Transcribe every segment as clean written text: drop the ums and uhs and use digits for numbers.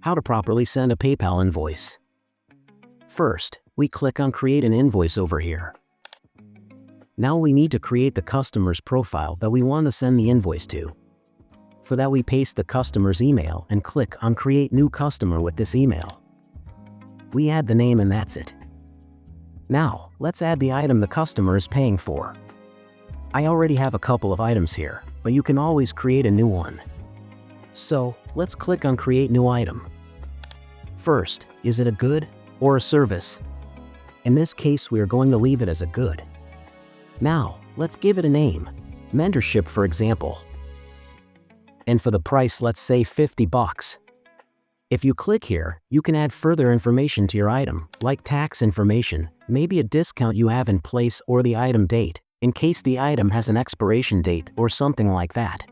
How to properly send a PayPal invoice. First, we click on Create an Invoice over here. Now we need to create the customer's profile that we want to send the invoice to. For that, we paste the customer's email and click on Create New Customer with this email. We add the name and that's it. Now, let's add the item the customer is paying for. I already have a couple of items here, but you can always create a new one. So, let's click on Create New Item. First, is it a good or a service? In this case, we are going to leave it as a good. Now, let's give it a name. Mentorship, for example. And for the price, let's say $50. If you click here, you can add further information to your item, like tax information, maybe a discount you have in place, or the item date, in case the item has an expiration date or something like that.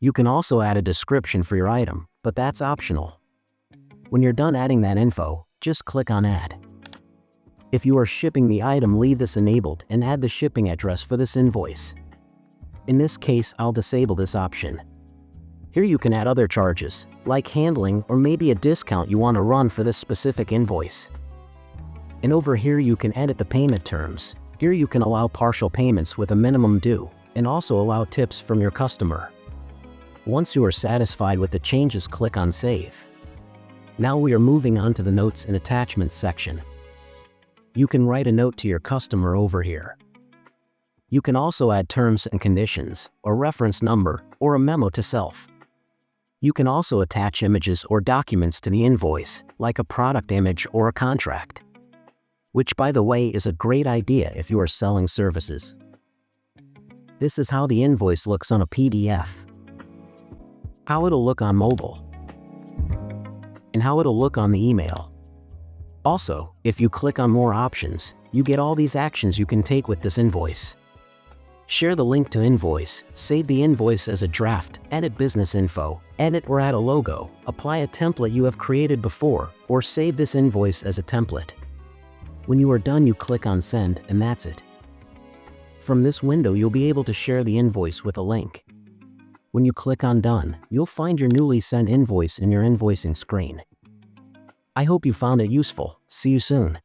You can also add a description for your item, but that's optional. When you're done adding that info, just click on Add. If you are shipping the item, leave this enabled and add the shipping address for this invoice. In this case, I'll disable this option. Here you can add other charges, like handling or maybe a discount you want to run for this specific invoice. And over here you can edit the payment terms. Here you can allow partial payments with a minimum due, and also allow tips from your customer. Once you are satisfied with the changes, click on Save. Now we are moving on to the Notes and Attachments section. You can write a note to your customer over here. You can also add terms and conditions, a reference number, or a memo to self. You can also attach images or documents to the invoice, like a product image or a contract. Which, by the way, is a great idea if you are selling services. This is how the invoice looks on a PDF. How it'll look on mobile. And how it'll look on the email. Also, if you click on more options, you get all these actions you can take with this invoice. Share the link to invoice, save the invoice as a draft, edit business info, edit or add a logo, apply a template you have created before, or save this invoice as a template. When you are done, you click on Send, and that's it. From this window, you'll be able to share the invoice with a link. When you click on Done, you'll find your newly sent invoice in your invoicing screen. I hope you found it useful. See you soon.